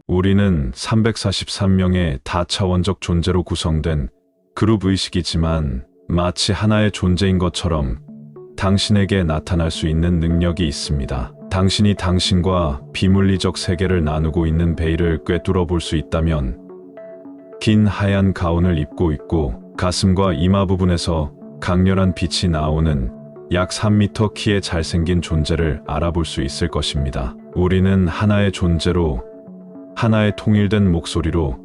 우리는 343명의 다차원적 존재로 구성된 그룹 의식이지만 마치 하나의 존재인 것처럼 당신에게 나타날 수 있는 능력이 있습니다. 당신이 당신과 비물리적 세계를 나누고 있는 베일을 꿰뚫어 볼 수 있다면 긴 하얀 가운을 입고 있고 가슴과 이마 부분에서 강렬한 빛이 나오는 약 3m 키의 잘생긴 존재를 알아볼 수 있을 것입니다. 우리는 하나의 존재로, 하나의 통일된 목소리로,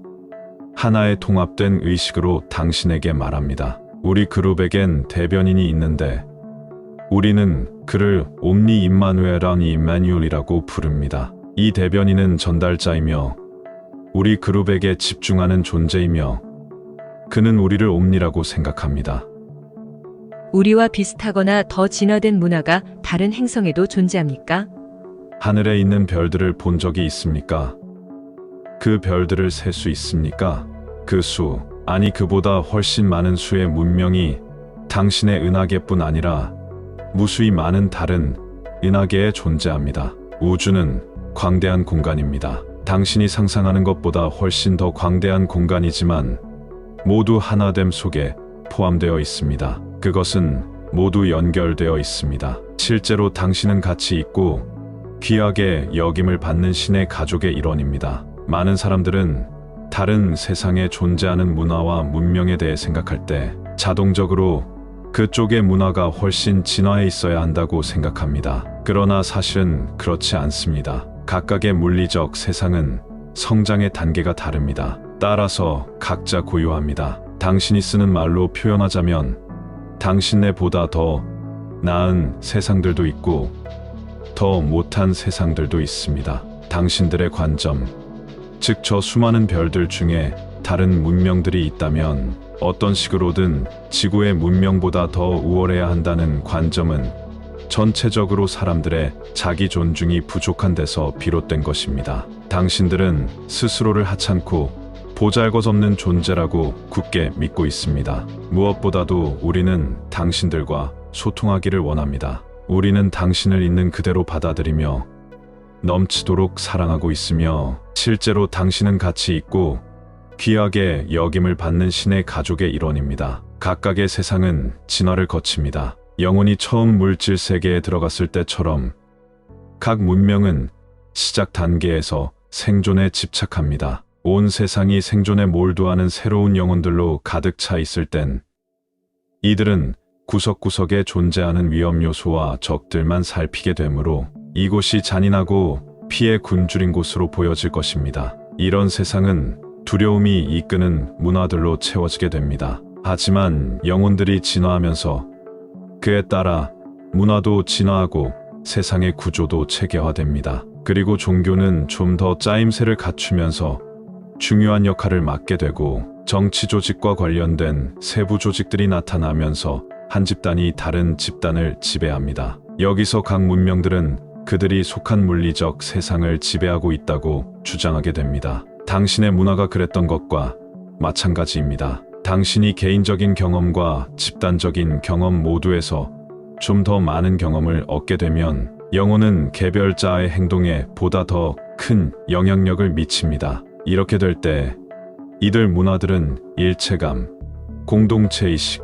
하나의 통합된 의식으로 당신에게 말합니다. 우리 그룹에겐 대변인이 있는데 우리는 그를 옴니 임마누엘아니 임마뉴엘이라고 부릅니다. 이 대변인은 전달자이며 우리 그룹에게 집중하는 존재이며 그는 우리를 옴니라고 생각합니다. 우리와 비슷하거나 더 진화된 문화가 다른 행성에도 존재합니까? 하늘에 있는 별들을 본 적이 있습니까? 그 별들을 셀 수 있습니까? 그 수, 아니 그보다 훨씬 많은 수의 문명이 당신의 은하계뿐 아니라 무수히 많은 다른 은하계에 존재합니다. 우주는 광대한 공간입니다. 당신이 상상하는 것보다 훨씬 더 광대한 공간이지만 모두 하나됨 속에 포함되어 있습니다. 그것은 모두 연결되어 있습니다. 실제로 당신은 가치 있고 귀하게 여김을 받는 신의 가족의 일원입니다. 많은 사람들은 다른 세상에 존재하는 문화와 문명에 대해 생각할 때 자동적으로 그쪽의 문화가 훨씬 진화해 있어야 한다고 생각합니다. 그러나 사실은 그렇지 않습니다. 각각의 물리적 세상은 성장의 단계가 다릅니다. 따라서 각자 고유합니다. 당신이 쓰는 말로 표현하자면 당신네보다 더 나은 세상들도 있고 더 못한 세상들도 있습니다. 당신들의 관점, 즉 저 수많은 별들 중에 다른 문명들이 있다면 어떤 식으로든 지구의 문명보다 더 우월해야 한다는 관점은 전체적으로 사람들의 자기 존중이 부족한 데서 비롯된 것입니다. 당신들은 스스로를 하찮고 보잘것없는 존재라고 굳게 믿고 있습니다. 무엇보다도 우리는 당신들과 소통하기를 원합니다. 우리는 당신을 있는 그대로 받아들이며 넘치도록 사랑하고 있으며 실제로 당신은 가치 있고 귀하게 여김을 받는 신의 가족의 일원입니다. 각각의 세상은 진화를 거칩니다. 영혼이 처음 물질 세계에 들어갔을 때처럼 각 문명은 시작 단계에서 생존에 집착합니다. 온 세상이 생존에 몰두하는 새로운 영혼들로 가득 차 있을 땐 이들은 구석구석에 존재하는 위험 요소와 적들만 살피게 되므로 이곳이 잔인하고 피해 굶주린 곳으로 보여질 것입니다. 이런 세상은 두려움이 이끄는 문화들로 채워지게 됩니다. 하지만 영혼들이 진화하면서 그에 따라 문화도 진화하고 세상의 구조도 체계화됩니다. 그리고 종교는 좀 더 짜임새를 갖추면서 중요한 역할을 맡게 되고 정치 조직과 관련된 세부 조직들이 나타나면서 한 집단이 다른 집단을 지배합니다. 여기서 각 문명들은 그들이 속한 물리적 세상을 지배하고 있다고 주장하게 됩니다. 당신의 문화가 그랬던 것과 마찬가지입니다. 당신이 개인적인 경험과 집단적인 경험 모두에서 좀 더 많은 경험을 얻게 되면 영혼은 개별자의 행동에 보다 더 큰 영향력을 미칩니다. 이렇게 될 때 이들 문화들은 일체감, 공동체의식,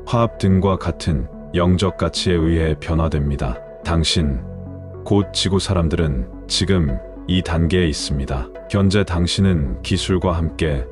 화합 등과 같은 영적 가치에 의해 변화됩니다. 당신, 곧 지구 사람들은 지금 이 단계에 있습니다. 현재 당신은 기술과 함께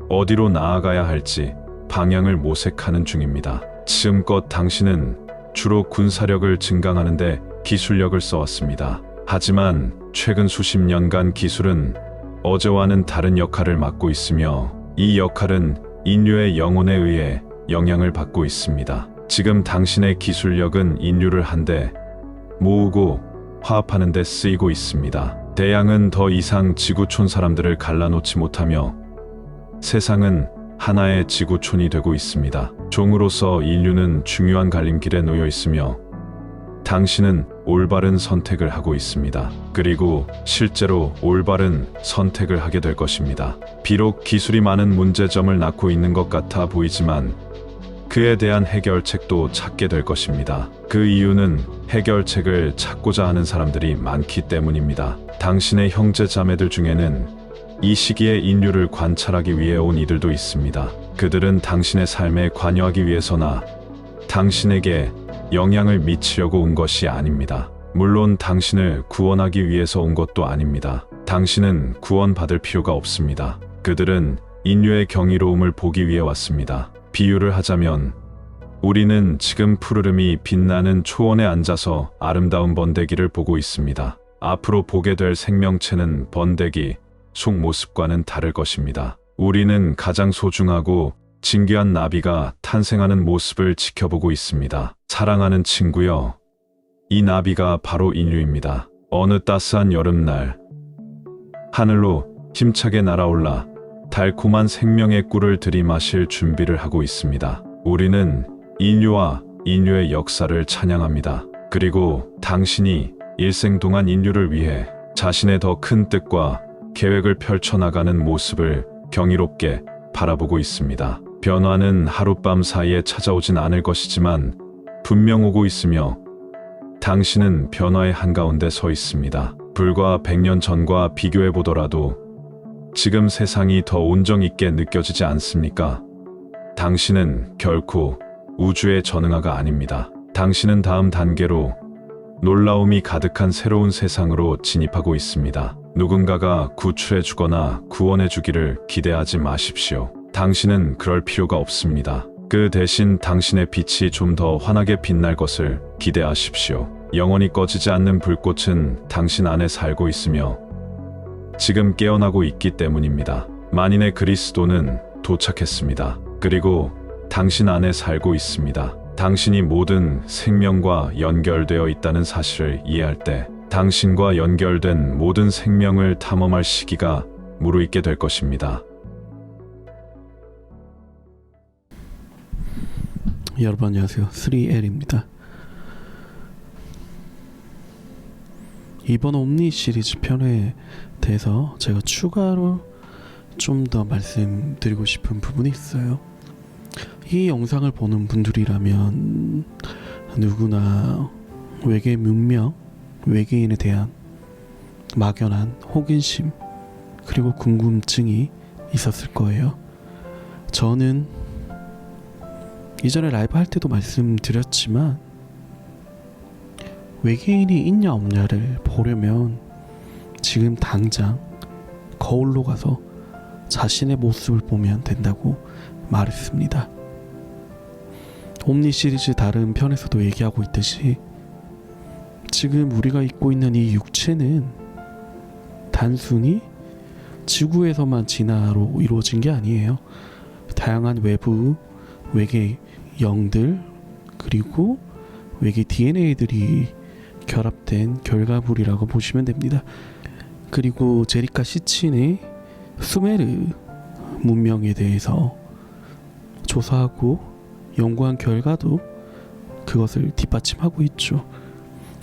어디로 나아가야 할지 방향을 모색하는 중입니다. 지금껏 당신은 주로 군사력을 증강하는 데 기술력을 써왔습니다. 하지만 최근 수십 년간 기술은 어제와는 다른 역할을 맡고 있으며 이 역할은 인류의 영혼에 의해 영향을 받고 있습니다. 지금 당신의 기술력은 인류를 한데 모으고 화합하는 데 쓰이고 있습니다. 대양은 더 이상 지구촌 사람들을 갈라놓지 못하며 세상은 하나의 지구촌이 되고 있습니다. 종으로서 인류는 중요한 갈림길에 놓여 있으며 당신은 올바른 선택을 하고 있습니다. 그리고 실제로 올바른 선택을 하게 될 것입니다. 비록 기술이 많은 문제점을 낳고 있는 것 같아 보이지만 그에 대한 해결책도 찾게 될 것입니다. 그 이유는 해결책을 찾고자 하는 사람들이 많기 때문입니다. 당신의 형제 자매들 중에는 이 시기에 인류를 관찰하기 위해 온 이들도 있습니다. 그들은 당신의 삶에 관여하기 위해서나 당신에게 영향을 미치려고 온 것이 아닙니다. 물론 당신을 구원하기 위해서 온 것도 아닙니다. 당신은 구원받을 필요가 없습니다. 그들은 인류의 경이로움을 보기 위해 왔습니다. 비유를 하자면 우리는 지금 푸르름이 빛나는 초원에 앉아서 아름다운 번데기를 보고 있습니다. 앞으로 보게 될 생명체는 번데기 속 모습과는 다를 것입니다. 우리는 가장 소중하고 진귀한 나비가 탄생하는 모습을 지켜보고 있습니다. 사랑하는 친구여, 이 나비가 바로 인류입니다. 어느 따스한 여름날 하늘로 힘차게 날아올라 달콤한 생명의 꿀을 들이마실 준비를 하고 있습니다. 우리는 인류와 인류의 역사를 찬양합니다. 그리고 당신이 일생 동안 인류를 위해 자신의 더 큰 뜻과 계획을 펼쳐나가는 모습을 경이롭게 바라보고 있습니다. 변화는 하룻밤 사이에 찾아오진 않을 것이지만 분명 오고 있으며 당신은 변화의 한가운데 서 있습니다. 불과 100년 전과 비교해 보더라도 지금 세상이 더 온정 있게 느껴지지 않습니까? 당신은 결코 우주의 전응아가 아닙니다. 당신은 다음 단계로 놀라움이 가득한 새로운 세상으로 진입하고 있습니다. 누군가가 구출해 주거나 구원해 주기를 기대하지 마십시오. 당신은 그럴 필요가 없습니다. 그 대신 당신의 빛이 좀 더 환하게 빛날 것을 기대하십시오. 영원히 꺼지지 않는 불꽃은 당신 안에 살고 있으며 지금 깨어나고 있기 때문입니다. 만인의 그리스도는 도착했습니다. 그리고 당신 안에 살고 있습니다. 당신이 모든 생명과 연결되어 있다는 사실을 이해할 때 당신과 연결된 모든 생명을 탐험할 시기가 무르익게 될 것입니다. 여러분 안녕하세요. 3L입니다. 이번 옴니 시리즈 편에 대해서 제가 추가로 좀 더 말씀드리고 싶은 부분이 있어요. 이 영상을 보는 분들이라면 누구나 외계 문명, 외계인에 대한 막연한 호기심 그리고 궁금증이 있었을 거예요. 저는 이전에 라이브 할 때도 말씀드렸지만 외계인이 있냐 없냐를 보려면 지금 당장 거울로 가서 자신의 모습을 보면 된다고 말했습니다. 옴니 시리즈 다른 편에서도 얘기하고 있듯이 지금 우리가 입고 있는 이 육체는 단순히 지구에서만 진화로 이루어진 게 아니에요. 다양한 외부 외계 영들 그리고 외계 DNA들이 결합된 결과물이라고 보시면 됩니다. 그리고 제리카 시친의 수메르 문명에 대해서 조사하고 연구한 결과도 그것을 뒷받침하고 있죠.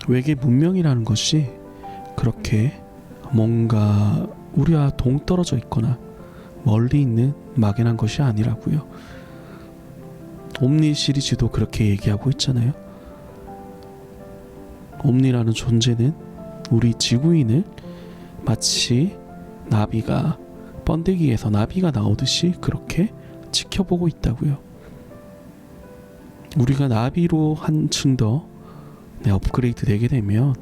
외계 문명이라는 것이 그렇게 뭔가 우리와 동떨어져 있거나 멀리 있는 막연한 것이 아니라고요. 옴니 시리즈도 그렇게 얘기하고 있잖아요. 옴니라는 존재는 우리 지구인을 마치 나비가 번데기에서 나비가 나오듯이 그렇게 지켜보고 있다고요. 우리가 나비로 한층 더 업그레이드 되게 되면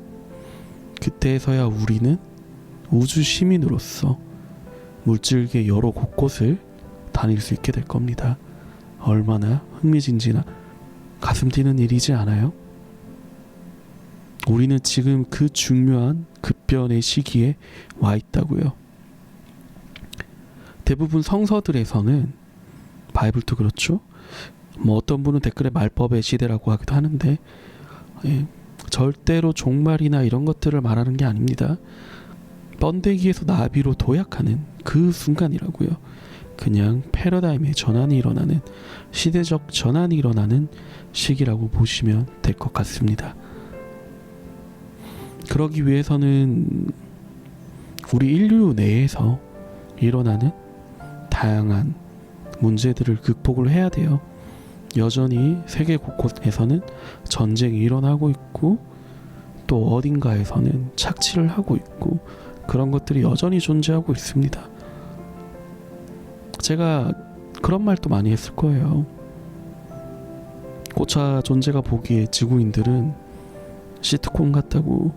그때서야 우리는 우주 시민으로서 물질계 여러 곳곳을 다닐 수 있게 될 겁니다. 얼마나 흥미진진한 가슴 뛰는 일이지 않아요? 우리는 지금 그 중요한 급변의 시기에 와 있다고요. 대부분 성서들에서는 바이블도 그렇죠. 어떤 분은 댓글에 말법의 시대라고 하기도 하는데 절대로 종말이나 이런 것들을 말하는 게 아닙니다. 번데기에서 나비로 도약하는 그 순간이라고요. 그냥 패러다임의 전환이 일어나는 시대적 전환이 일어나는 시기라고 보시면 될 것 같습니다. 그러기 위해서는 우리 인류 내에서 일어나는 다양한 문제들을 극복을 해야 돼요. 여전히 세계 곳곳에서는 전쟁이 일어나고 있고 또 어딘가에서는 착취를 하고 있고 그런 것들이 여전히 존재하고 있습니다. 제가 그런 말도 많이 했을 거예요. 고차 존재가 보기에 지구인들은 시트콤 같다고.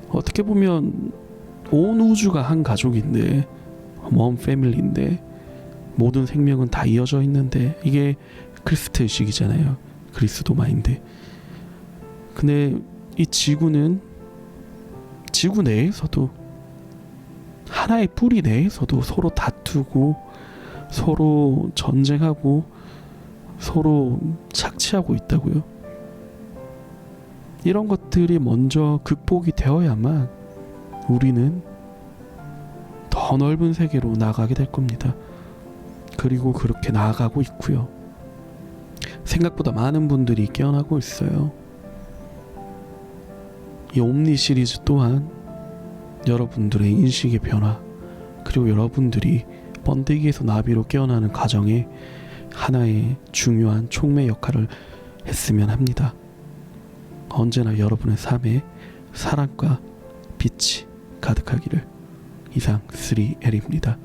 어떻게 보면 온 우주가 한 가족인데, 원 패밀리인데 모든 생명은 다 이어져 있는데, 이게 크리스트 의식이잖아요. 그리스도마인데. 근데 이 지구는 지구 내에서도, 하나의 뿌리 내에서도 서로 다투고 서로 전쟁하고 서로 착취하고 있다고요. 이런 것들이 먼저 극복이 되어야만 우리는 더 넓은 세계로 나아가게 될 겁니다. 그리고 그렇게 나아가고 있고요. 생각보다 많은 분들이 깨어나고 있어요. 이 옴니 시리즈 또한 여러분들의 인식의 변화, 그리고 여러분들이 번데기에서 나비로 깨어나는 과정에 하나의 중요한 촉매 역할을 했으면 합니다. 언제나 여러분의 삶에 사랑과 빛이 가득하기를. 이상 3L입니다.